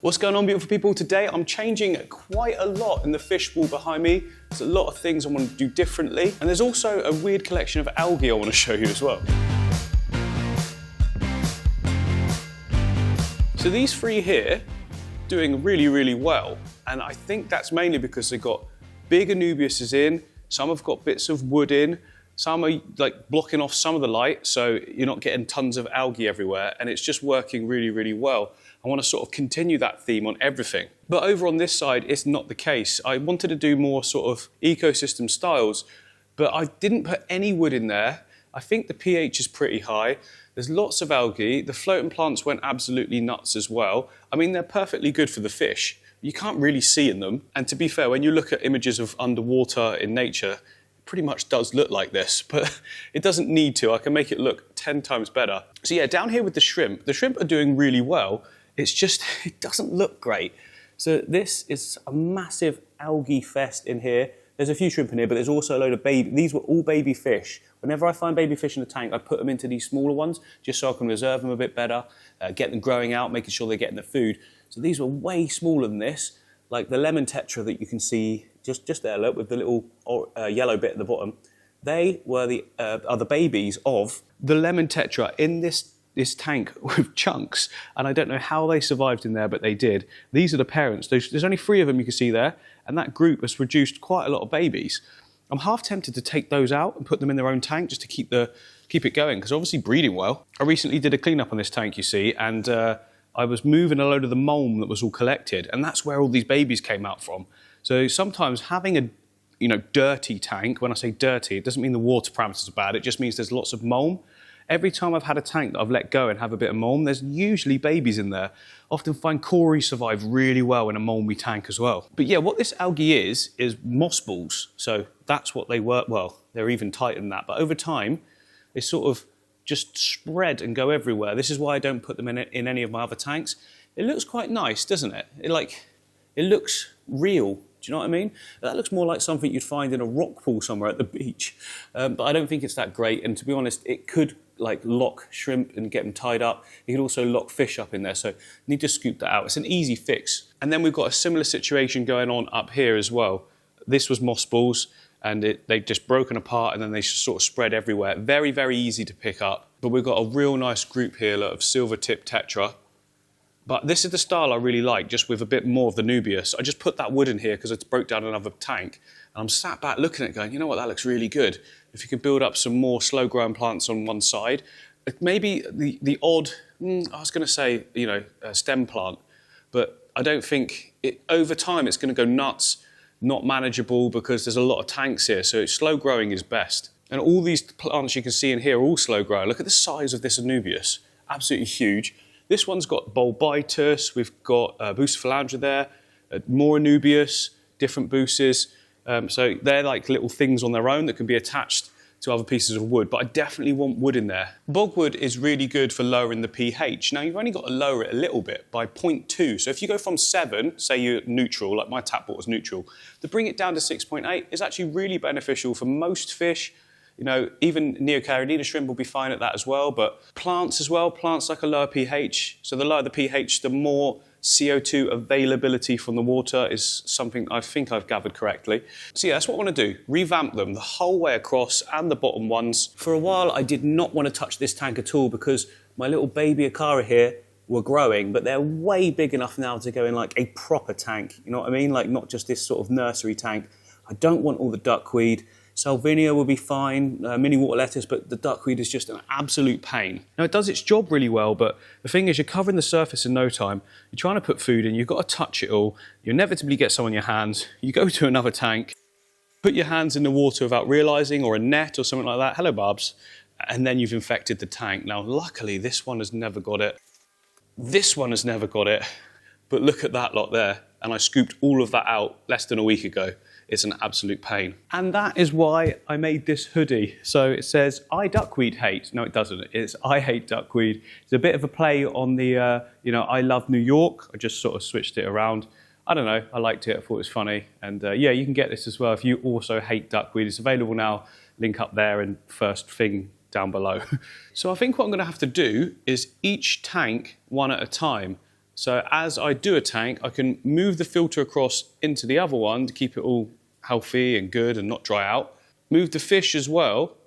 What's going on, beautiful people? Today I'm changing quite a lot in the fish wall behind me. There's a lot of things I want to do differently, and there's also a weird collection of algae I want to show you as well. So these three here, doing really well, and I think that's mainly because they've got big anubiases in, some have got bits of wood in, some are like blocking off some of the light, so you're not getting tons of algae everywhere, and it's just working really well. I want to sort of continue that theme on everything. But over on this side, it's not the case. I wanted to do more sort of ecosystem styles, but I didn't put any wood in there. I think the pH is pretty high. There's lots of algae. The floating plants went absolutely nuts as well. I mean, they're perfectly good for the fish. You can't really see in them. And to be fair, when you look at images of underwater in nature, it pretty much does look like this, but it doesn't need to. I can make it look 10 times better. So yeah, down here with the shrimp are doing really well. It's just, it doesn't look great. So this is a massive algae fest in here. There's a few shrimp in here, but there's also a load of baby. These were all baby fish. Whenever I find baby fish in the tank, I put them into these smaller ones, just so I can reserve them a bit better, get them growing out, making sure they're getting the food. So these were way smaller than this, like the lemon tetra that you can see just there, look, with the little yellow bit at the bottom. They were are the babies of the lemon tetra in this tank with chunks, and I don't know how they survived in there, but they did. These are the parents. There's only 3 of them you can see there, and that group has produced quite a lot of babies. I'm half tempted to take those out and put them in their own tank just to keep it going, because obviously breeding well. I recently did a cleanup on this tank, you see, and I was moving a load of the mulm that was all collected, and that's where all these babies came out from. So sometimes having a dirty tank, when I say dirty, it doesn't mean the water parameters are bad, it just means there's lots of mulm. Every time I've had a tank that I've let go and have a bit of mulm, there's usually babies in there. Often find cory survive really well in a mulmy tank as well. But yeah, what this algae is moss balls. So that's what they were. Well, they're even tighter than that. But over time, they sort of just spread and go everywhere. This is why I don't put them in any of my other tanks. It looks quite nice, doesn't it? It looks real. Do you know what I mean? That looks more like something you'd find in a rock pool somewhere at the beach. But I don't think it's that great. And to be honest, it could like lock shrimp and get them tied up. You could also lock fish up in there. So you need to scoop that out. It's an easy fix. And then we've got a similar situation going on up here as well. This was moss balls, and they've just broken apart, and then they just sort of spread everywhere. Very easy to pick up. But we've got a real nice group here of silver tip tetra. But this is the style I really like, just with a bit more of the nubius. I just put that wood in here because it's broke down another tank. And I'm sat back looking at it going, you know what, that looks really good. If you could build up some more slow-growing plants on one side, maybe the odd, I was going to say, a stem plant, but I don't think, over time it's going to go nuts, not manageable because there's a lot of tanks here, so slow-growing is best. And all these plants you can see in here are all slow-growing. Look at the size of this anubias, absolutely huge. This one's got bulbitus, we've got bucephalandra there, more anubias, different buces. So they're like little things on their own that can be attached to other pieces of wood, but I definitely want wood in there. Bogwood is really good for lowering the pH. Now you've only got to lower it a little bit by 0.2. So if you go from 7, say you're neutral, like my tap water was neutral, to bring it down to 6.8 is actually really beneficial for most fish. Even Neocaridina shrimp will be fine at that as well, but plants as well, plants like a lower pH. So the lower the pH, the more CO2 availability from the water is something I think I've gathered correctly. So yeah, that's what I want to do. Revamp them the whole way across and the bottom ones. For a while, I did not want to touch this tank at all because my little baby aquaria here were growing, but they're way big enough now to go in like a proper tank. You know what I mean? Like not just this sort of nursery tank. I don't want all the duckweed. Salvinia will be fine, mini water lettuce, but the duckweed is just an absolute pain. Now it does its job really well, but the thing is you're covering the surface in no time. You're trying to put food in, you've got to touch it all. You inevitably get some on your hands. You go to another tank, put your hands in the water without realising, or a net or something like that. Hello, Barbs. And then you've infected the tank. Now, luckily, this one has never got it. This one has never got it. But look at that lot there. And I scooped all of that out less than a week ago. It's an absolute pain. And that is why I made this hoodie. So it says, I duckweed hate. No, it doesn't. It's I hate duckweed. It's a bit of a play on the, I love New York. I just sort of switched it around. I don't know, I liked it, I thought it was funny. And yeah, you can get this as well if you also hate duckweed. It's available now, link up there and first thing down below. So I think what I'm gonna have to do is each tank one at a time. So as I do a tank, I can move the filter across into the other one to keep it all healthy and good and not dry out. Move the fish as well.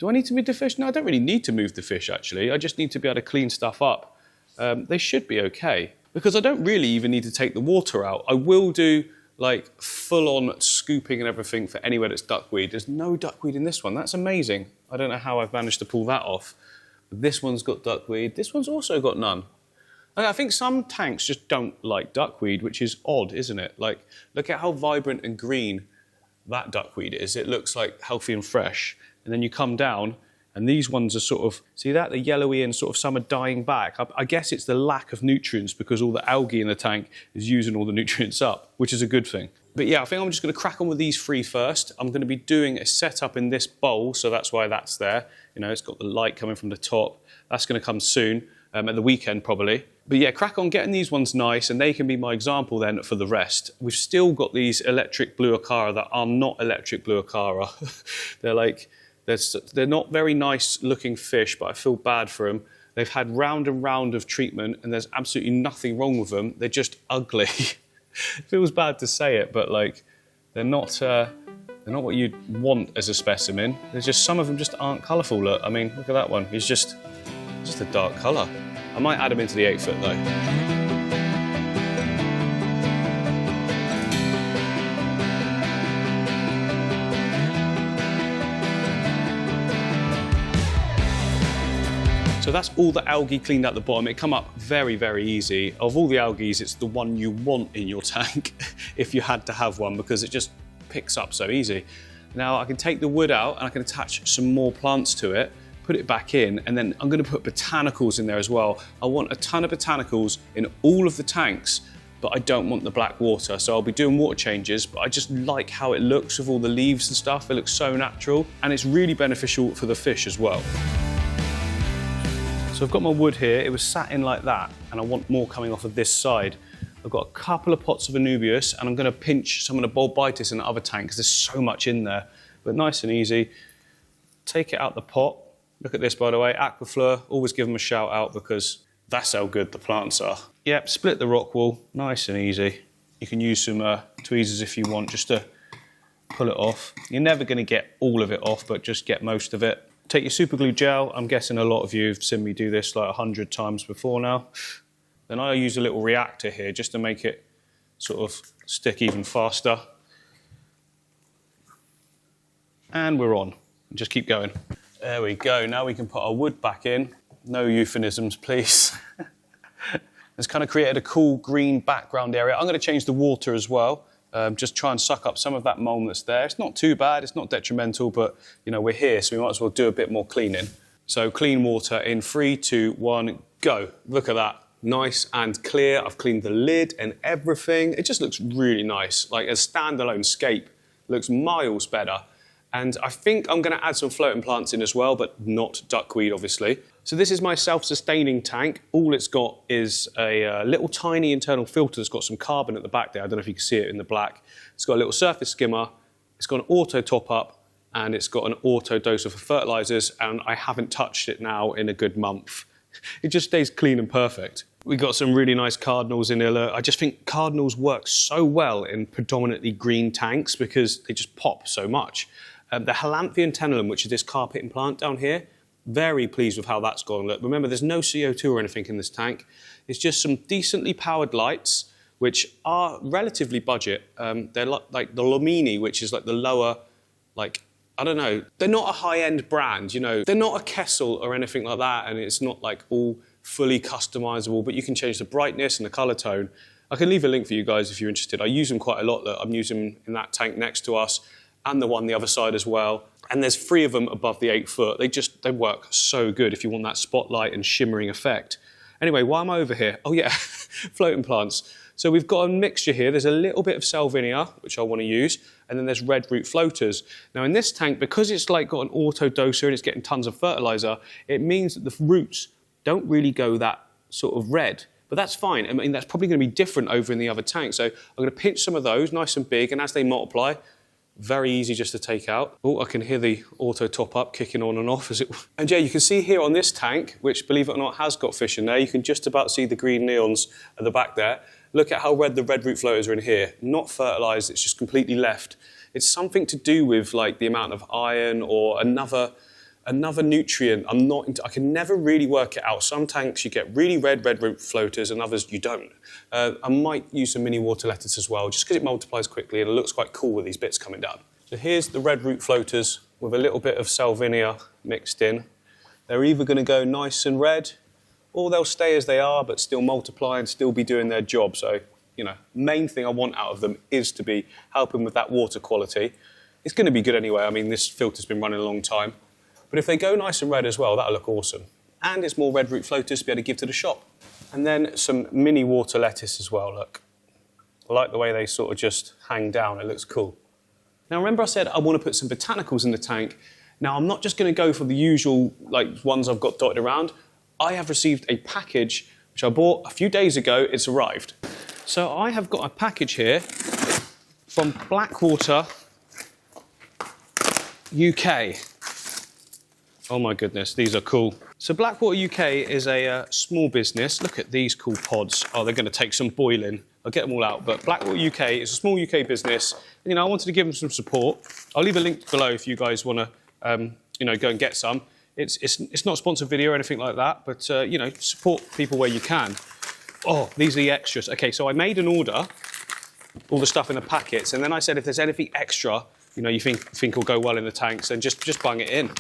Do I need to move the fish? No, I don't really need to move the fish actually. I just need to be able to clean stuff up. They should be okay because I don't really even need to take the water out. I will do like full-on scooping and everything for anywhere that's duckweed. There's no duckweed in this one. That's amazing. I don't know how I've managed to pull that off. But this one's got duckweed. This one's also got none. I think some tanks just don't like duckweed, which is odd, isn't it? Like, look at how vibrant and green that duckweed is. It looks like healthy and fresh. And then you come down, and these ones are sort of, see that? They're yellowy and sort of some are dying back. I guess it's the lack of nutrients because all the algae in the tank is using all the nutrients up, which is a good thing. But yeah, I think I'm just going to crack on with these three first. I'm going to be doing a setup in this bowl, so that's why that's there. You know, it's got the light coming from the top. That's going to come soon, at the weekend probably. But yeah, crack on getting these ones nice, and they can be my example then for the rest. We've still got these electric blue acara that are not electric blue acara. They're like, they're not very nice looking fish, but I feel bad for them. They've had round and round of treatment, and there's absolutely nothing wrong with them. They're just ugly. It feels bad to say it, but like, they're not what you'd want as a specimen. There's just some of them just aren't colourful. Look, I mean, look at that one. He's just a dark colour. I might add him into the 8 foot though. So that's all the algae cleaned out the bottom. It come up very, very easy. Of all the algae, it's the one you want in your tank if you had to have one because it just picks up so easy. Now I can take the wood out and I can attach some more plants to it, put it back in, and then I'm going to put botanicals in there as well. I want a ton of botanicals in all of the tanks, but I don't want the black water. So I'll be doing water changes, but I just like how it looks with all the leaves and stuff. It looks so natural, and it's really beneficial for the fish as well. So I've got my wood here. It was sat in like that, and I want more coming off of this side. I've got a couple of pots of Anubias, and I'm going to pinch some of the Bulbitis in the other tank because there's so much in there. But nice and easy. Take it out the pot. Look at this, by the way, Aquafleur. Always give them a shout out because that's how good the plants are. Yep, split the rock wool, nice and easy. You can use some tweezers if you want, just to pull it off. You're never going to get all of it off, but just get most of it. Take your super glue gel. I'm guessing a lot of you have seen me do this like 100 times before now. Then I use a little reactor here just to make it sort of stick even faster. And we're on. Just keep going. There we go. Now we can put our wood back in. No euphemisms, please. It's kind of created a cool green background area. I'm going to change the water as well. Just try and suck up some of that mold that's there. It's not too bad. It's not detrimental, but you know we're here, so we might as well do a bit more cleaning. So clean water in 3, 2, 1, go. Look at that. Nice and clear. I've cleaned the lid and everything. It just looks really nice. Like a standalone scape. Looks miles better. And I think I'm going to add some floating plants in as well, but not duckweed, obviously. So this is my self-sustaining tank. All it's got is a little tiny internal filter that's got some carbon at the back there. I don't know if you can see it in the black. It's got a little surface skimmer. It's got an auto top-up, and it's got an auto doser for fertilizers, and I haven't touched it now in a good month. It just stays clean and perfect. We got some really nice cardinals in here. I just think cardinals work so well in predominantly green tanks because they just pop so much. The Halanthian tenellum, which is this carpeting plant down here, very pleased with how that's gone. Look, remember, there's no CO2 or anything in this tank. It's just some decently powered lights, which are relatively budget. They're like the Lumini, which is like the lower, like, I don't know. They're not a high-end brand, you know. They're not a Kessel or anything like that, and it's not like all fully customizable, but you can change the brightness and the color tone. I can leave a link for you guys if you're interested. I use them quite a lot. Look, I'm using them in that tank next to us, and the one the other side as well. And there's 3 of them above the 8 foot. They work so good if you want that spotlight and shimmering effect. Anyway, why am I over here? Oh yeah, floating plants. So we've got a mixture here. There's a little bit of salvinia, which I want to use, and then there's red root floaters. Now in this tank, because it's like got an auto doser and it's getting tons of fertilizer, it means that the roots don't really go that sort of red. But that's fine. I mean, that's probably going to be different over in the other tank. So I'm going to pinch some of those, nice and big, and as they multiply, Very easy just to take out. Oh, I can hear the auto top up kicking on and off as it. And yeah, you can see here on this tank, which believe it or not has got fish in there, you can just about see the green neons at the back there. Look at how red the red root floaters are in here. Not fertilised, it's just completely left. It's something to do with like the amount of iron or another nutrient. I can never really work it out. Some tanks you get really red root floaters and others you don't. I might use some mini water lettuce as well, just because it multiplies quickly and it looks quite cool with these bits coming down. So here's the red root floaters with a little bit of salvinia mixed in. They're either going to go nice and red, or they'll stay as they are but still multiply and still be doing their job. So, you know, main thing I want out of them is to be helping with that water quality. It's going to be good anyway. I mean, this filter's been running a long time. But if they go nice and red as well, that'll look awesome. And it's more red root floaters to be able to give to the shop. And then some mini water lettuce as well, look. I like the way they sort of just hang down, it looks cool. Now remember I said I want to put some botanicals in the tank. Now I'm not just going to go for the usual like ones I've got dotted around. I have received a package which I bought a few days ago, it's arrived. So I have got a package here from Blackwater UK. Oh my goodness, these are cool. So Blackwater UK is a small business. Look at these cool pods. Oh, they're going to take some boiling. I'll get them all out. But Blackwater UK is a small UK business. And, you know, I wanted to give them some support. I'll leave a link below if you guys want to, you know, go and get some. It's not a sponsored video or anything like that, but, you know, support people where you can. Oh, these are the extras. Okay, so I made an order, all the stuff in the packets, and then I said if there's anything extra, you know, you think will go well in the tanks, then just bung it in.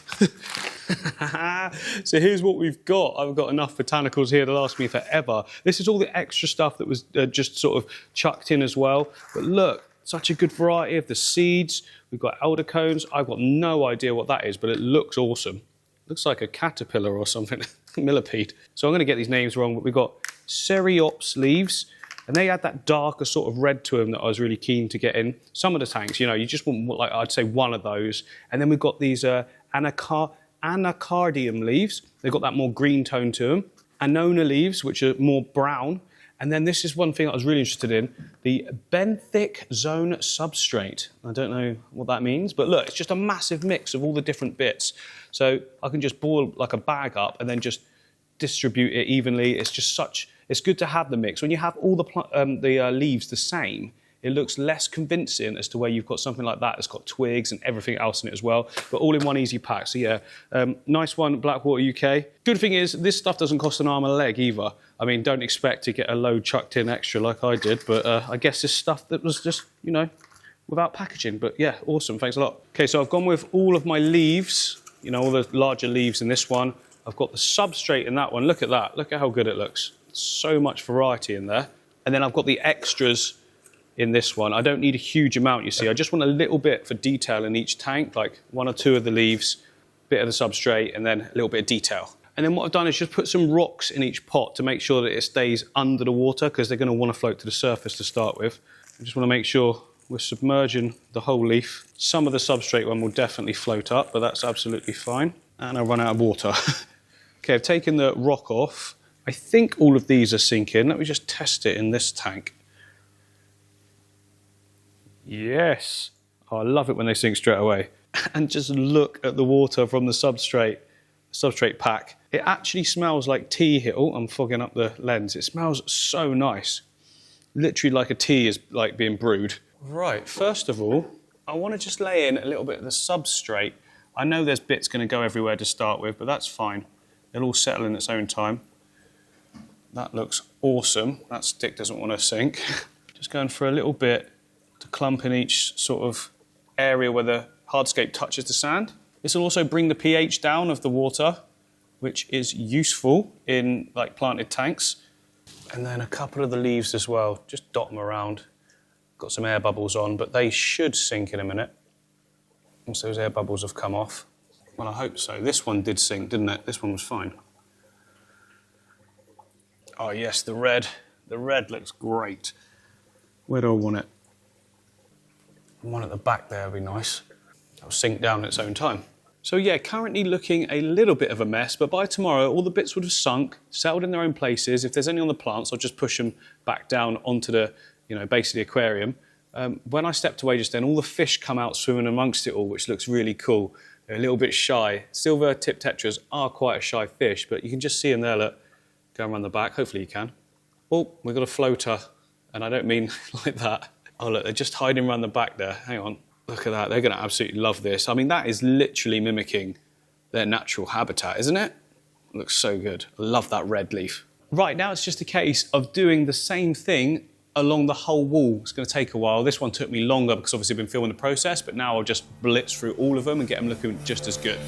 So here's what we've got. I've got enough botanicals here to last me forever. This is all the extra stuff that was just sort of chucked in as well. But look, such a good variety of the seeds. We've got elder cones. I've got no idea what that is, but it looks awesome. Looks like a caterpillar or something, millipede. So I'm going to get these names wrong, but we've got Ceriops leaves. And they had that darker sort of red to them that I was really keen to get in. Some of the tanks, you know, you just want, like, I'd say one of those. And then we've got these anacardium leaves. They've got that more green tone to them. Annona leaves, which are more brown. And then this is one thing I was really interested in, the benthic zone substrate. I don't know what that means, but look, it's just a massive mix of all the different bits. So I can just boil like a bag up and then just distribute it evenly. It's just such... It's good to have the mix. When you have all the leaves the same, it looks less convincing as to where you've got something like that that's got twigs and everything else in it as well, but all in one easy pack. So yeah, nice one, Blackwater UK. Good thing is, this stuff doesn't cost an arm and a leg either. I mean, don't expect to get a load chucked in extra like I did, but I guess this stuff that was just, you know, without packaging. But yeah, awesome, thanks a lot. Okay, so I've gone with all of my leaves, you know, all the larger leaves in this one. I've got the substrate in that one. Look at that, look at how good it looks. So much variety in there. And then I've got the extras in this one. I don't need a huge amount, you see. I just want a little bit for detail in each tank, like one or two of the leaves, bit of the substrate, and then a little bit of detail. And then what I've done is just put some rocks in each pot to make sure that it stays under the water, because they're going to want to float to the surface to start with. I just want to make sure we're submerging the whole leaf. Some of the substrate one will definitely float up, but that's absolutely fine. And I run out of water. Okay, I've taken the rock off. I think all of these are sinking. Let me just test it in this tank. Yes. Oh, I love it when they sink straight away. And just look at the water from the substrate pack. It actually smells like tea here. Oh, I'm fogging up the lens. It smells so nice. Literally like a tea is like being brewed. Right, first of all, I want to just lay in a little bit of the substrate. I know there's bits going to go everywhere to start with, but that's fine. It'll all settle in its own time. That looks awesome. That stick doesn't want to sink. Just going for a little bit to clump in each sort of area where the hardscape touches the sand. This will also bring the pH down of the water, which is useful in like planted tanks. And then a couple of the leaves as well. Just dot them around. Got some air bubbles on, but they should sink in a minute. Once those air bubbles have come off. Well, I hope so. This one did sink, didn't it? This one was fine. Oh yes, the red. The red looks great. Where do I want it? One at the back there would be nice. That'll sink down in its own time. So yeah, currently looking a little bit of a mess, but by tomorrow all the bits would have sunk, settled in their own places. If there's any on the plants, I'll just push them back down onto the, you know, base of the aquarium. When I stepped away just then, all the fish come out swimming amongst it all, which looks really cool. They're a little bit shy. Silver tip tetras are quite a shy fish, but you can just see them there, look, going around the back. Hopefully you can. Oh, we've got a floater, and I don't mean like that. Oh, look, they're just hiding around the back there. Hang on, look at that. They're going to absolutely love this. I mean, that is literally mimicking their natural habitat, isn't it? It looks so good. I love that red leaf. Right, now it's just a case of doing the same thing along the whole wall. It's going to take a while. This one took me longer because obviously I've been filming the process, but now I'll just blitz through all of them and get them looking just as good.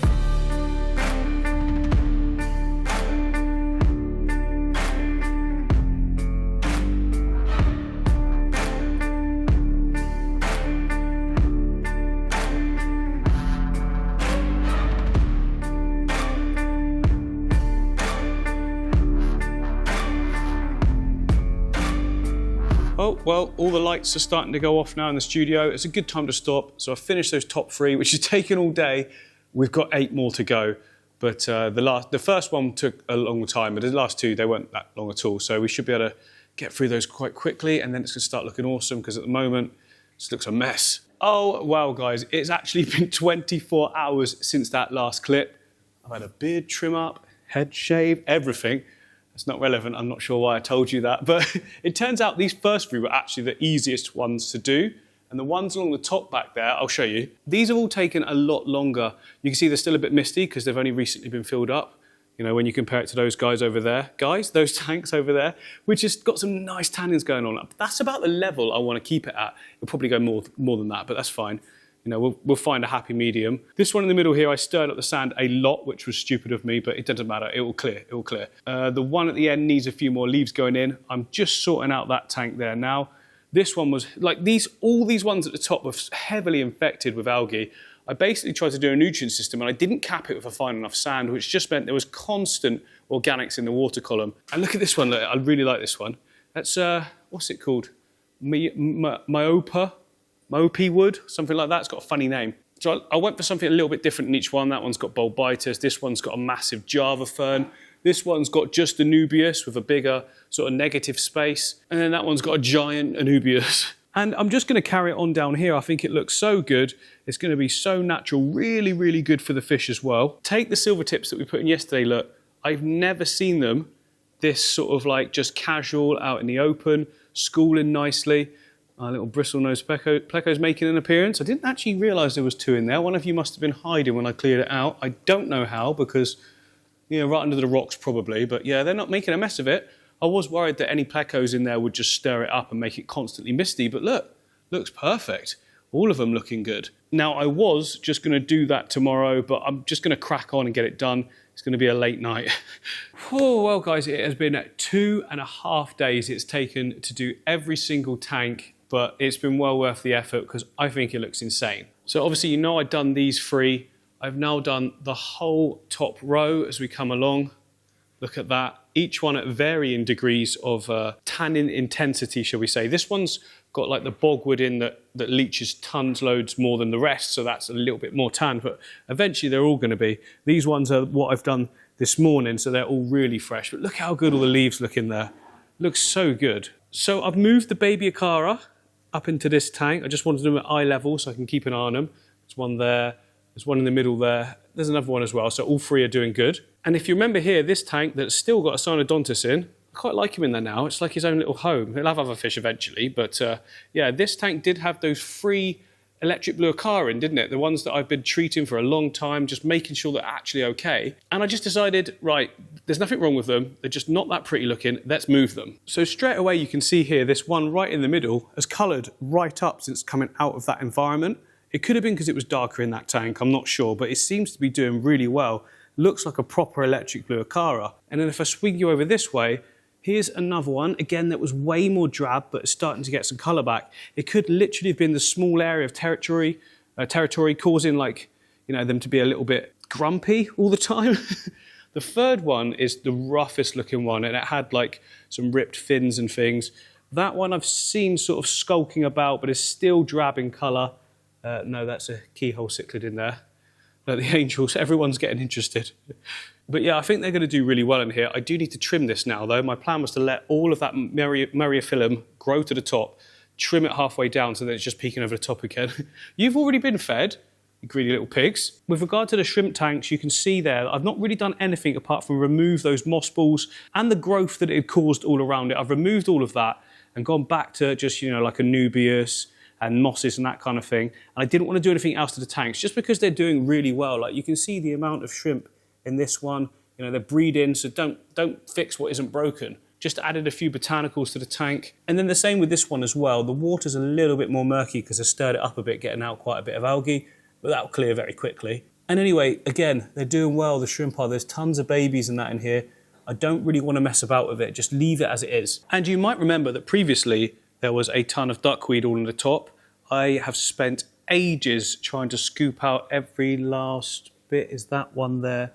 Oh, well, all the lights are starting to go off now in the studio. It's a good time to stop. So I've finished those top 3, which has taken all day. We've got 8 more to go. But the first one took a long time, but the last 2, they weren't that long at all. So we should be able to get through those quite quickly, and then it's going to start looking awesome, because at the moment, this looks a mess. Oh, wow, guys, it's actually been 24 hours since that last clip. I've had a beard trim up, head shave, everything. It's not relevant, I'm not sure why I told you that, but it turns out these first 3 were actually the easiest ones to do, and the ones along the top back there, I'll show you. These have all taken a lot longer. You can see they're still a bit misty because they've only recently been filled up, you know, when you compare it to those guys over there. Guys, those tanks over there, which has got some nice tannins going on. That's about the level I want to keep it at. It'll probably go more than that, but that's fine. You know, we'll find a happy medium. This one in the middle here, I stirred up the sand a lot, which was stupid of me, but it doesn't matter. It will clear. It will clear. The one at the end needs a few more leaves going in. I'm just sorting out that tank there now. This one was like all these ones at the top were heavily infected with algae. I basically tried to do a nutrient system, and I didn't cap it with a fine enough sand, which just meant there was constant organics in the water column. And look at this one. Look, I really like this one. That's what's it called? Mopi wood, something like that. It's got a funny name. So I went for something a little bit different in each one. That one's got bulbitis. This one's got a massive Java fern. This one's got just Anubias with a bigger sort of negative space. And then that one's got a giant Anubias. And I'm just going to carry it on down here. I think it looks so good. It's going to be so natural, really, really good for the fish as well. Take the silver tips that we put in yesterday. Look, I've never seen them this sort of like just casual out in the open, schooling nicely. Our little bristlenose pleco's making an appearance. I didn't actually realise there was 2 in there. One of you must have been hiding when I cleared it out. I don't know how, because, you know, right under the rocks probably. But yeah, they're not making a mess of it. I was worried that any plecos in there would just stir it up and make it constantly misty. But look, looks perfect. All of them looking good. Now, I was just going to do that tomorrow, but I'm just going to crack on and get it done. It's going to be a late night. Oh, well, guys, it has been 2.5 days it's taken to do every single tank, but it's been well worth the effort because I think it looks insane. So obviously, you know, I've done these 3. I've now done the whole top row as we come along. Look at that. Each one at varying degrees of tannin intensity, shall we say. This one's got like the bogwood in that leaches tons loads more than the rest, so that's a little bit more tan, but eventually they're all going to be. These ones are what I've done this morning, so they're all really fresh. But look how good all the leaves look in there. Looks so good. So I've moved the baby Acara up into this tank. I just wanted them at eye level so I can keep an eye on them. There's one there, there's one in the middle there, there's another one as well, so all 3 are doing good. And if you remember here, this tank that's still got a Cynodontis in, I quite like him in there now. It's like his own little home. He'll have other fish eventually, but yeah, this tank did have those 3 electric blue aquarium, didn't it? The ones that I've been treating for a long time, just making sure they're actually okay. And I just decided, right, there's nothing wrong with them. They're just not that pretty looking. Let's move them. So straight away, you can see here, this one right in the middle has coloured right up since coming out of that environment. It could have been because it was darker in that tank, I'm not sure, but it seems to be doing really well. Looks like a proper electric blue Acara. And then if I swing you over this way, here's another one, again, that was way more drab, but it's starting to get some colour back. It could literally have been the small area of territory causing, like, you know, them to be a little bit grumpy all the time. The third one is the roughest looking one, and it had like some ripped fins and things. That one I've seen sort of skulking about, but is still drab in colour. No, that's a keyhole cichlid in there. The angels, everyone's getting interested. But yeah, I think they're going to do really well in here. I do need to trim this now, though. My plan was to let all of that Myriophyllum grow to the top, trim it halfway down so that it's just peeking over the top again. You've already been fed, you greedy little pigs. With regard to the shrimp tanks, you can see there, I've not really done anything apart from remove those moss balls and the growth that it had caused all around it. I've removed all of that and gone back to just, you know, like anubias and mosses and that kind of thing. And I didn't want to do anything else to the tanks just because they're doing really well. Like you can see the amount of shrimp in this one, you know, they're breeding, so don't fix what isn't broken. Just added a few botanicals to the tank. And then the same with this one as well. The water's a little bit more murky because I stirred it up a bit, getting out quite a bit of algae, but that'll clear very quickly. And anyway, again, they're doing well, the shrimp are. There's tons of babies and that in here. I don't really want to mess about with it, just leave it as it is. And you might remember that previously there was a ton of duckweed all on the top. I have spent ages trying to scoop out every last bit. Is that one there?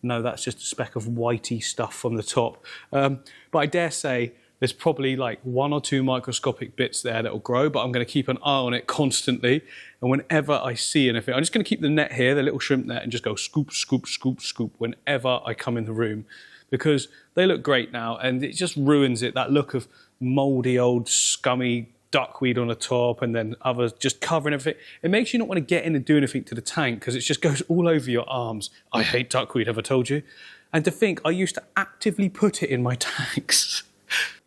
No, that's just a speck of whitey stuff from the top. But I dare say there's probably like 1 or 2 microscopic bits there that will grow, but I'm going to keep an eye on it constantly. And whenever I see anything, I'm just going to keep the net here, the little shrimp net, and just go scoop, scoop, scoop, scoop whenever I come in the room, because they look great now and it just ruins it, that look of mouldy old scummy duckweed on the top and then others just covering everything. It makes you not want to get in and do anything to the tank because it just goes all over your arms. I hate duckweed, have I told you? And to think, I used to actively put it in my tanks.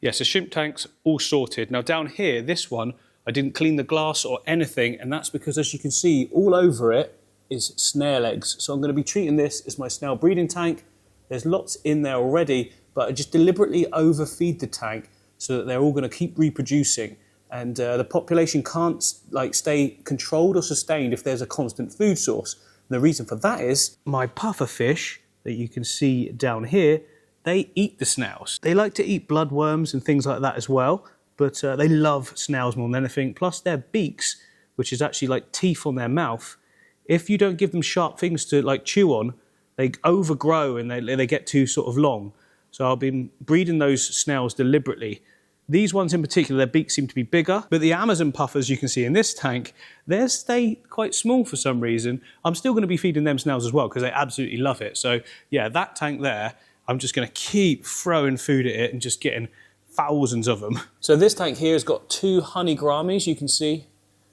Yeah, so shrimp tanks all sorted. Now down here, this one, I didn't clean the glass or anything, and that's because, as you can see, all over it is snail eggs. So I'm going to be treating this as my snail breeding tank. There's lots in there already, but I just deliberately overfeed the tank so that they're all going to keep reproducing. And the population can't like stay controlled or sustained if there's a constant food source. And the reason for that is my puffer fish that you can see down here, they eat the snails. They like to eat bloodworms and things like that as well, but they love snails more than anything. Plus their beaks, which is actually like teeth on their mouth, if you don't give them sharp things to like chew on, they overgrow and they get too sort of long. So I've been breeding those snails deliberately. These ones in particular, their beaks seem to be bigger, but the Amazon puffers you can see in this tank, they stay quite small for some reason. I'm still going to be feeding them snails as well because they absolutely love it. So yeah, that tank there, I'm just going to keep throwing food at it and just getting thousands of them. So this tank here has got 2 honey gouramis, you can see.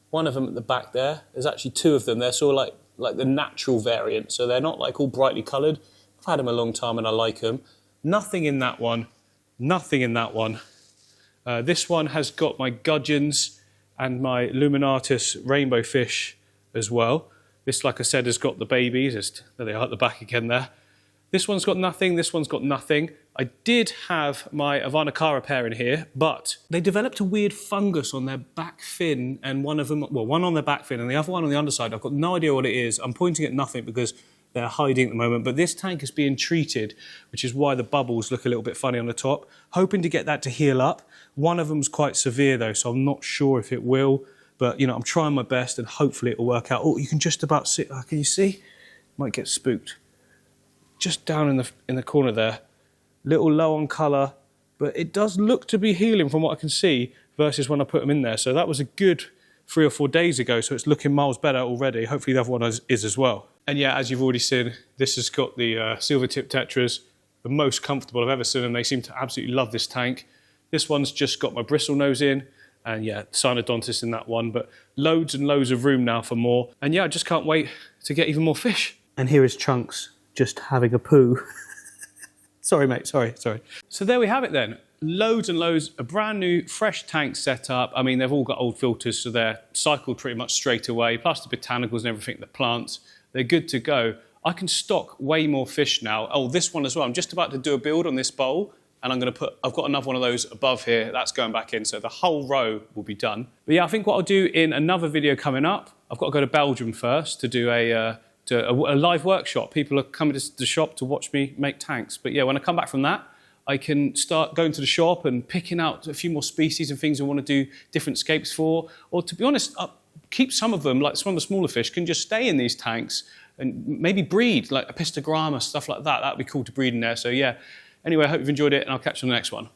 One of them at the back there. There's actually 2 of them. They're sort of like the natural variant, so they're not like all brightly coloured. I've had them a long time and I like them. Nothing in that one. Nothing in that one. This one has got my gudgeons and my luminatus rainbow fish as well. This, like I said, has got the babies. There they are at the back again there. This one's got nothing, this one's got nothing. I did have my Avanacara pair in here, but they developed a weird fungus on their back fin, and one of them, well, one on their back fin and the other one on the underside. I've got no idea what it is. I'm pointing at nothing because they're hiding at the moment, but this tank is being treated, which is why the bubbles look a little bit funny on the top. Hoping to get that to heal up. One of them's quite severe though, so I'm not sure if it will, but you know, I'm trying my best and hopefully it'll work out. Oh, you can just about see, can you see? Might get spooked. Just down in the corner there, little low on colour, but it does look to be healing from what I can see versus when I put them in there. So that was a good 3 or 4 days ago, so it's looking miles better already. Hopefully the other one is as well. And yeah, as you've already seen, this has got the silver tip tetras, the most comfortable I've ever seen them. They seem to absolutely love this tank. This one's just got my bristle nose in, and yeah, cynodontis in that one, but loads and loads of room now for more. And yeah, I just can't wait to get even more fish. And here is Chunks, just having a poo. Sorry, mate, sorry. So there we have it then. Loads and loads of brand new, fresh tanks set up. I mean, they've all got old filters, so they're cycled pretty much straight away, plus the botanicals and everything, the plants. They're good to go. I can stock way more fish now. Oh, this one as well. I'm just about to do a build on this bowl, and I've got another one of those above here. That's going back in, so the whole row will be done. But yeah, I think what I'll do in another video coming up, I've got to go to Belgium first to do a live workshop. People are coming to the shop to watch me make tanks. But yeah, when I come back from that, I can start going to the shop and picking out a few more species and things I want to do different scapes for. Or to be honest, keep some of them, like some of the smaller fish, can just stay in these tanks and maybe breed, like a pistogramma, stuff like that. That would be cool to breed in there. So yeah, anyway, I hope you've enjoyed it and I'll catch you on the next one.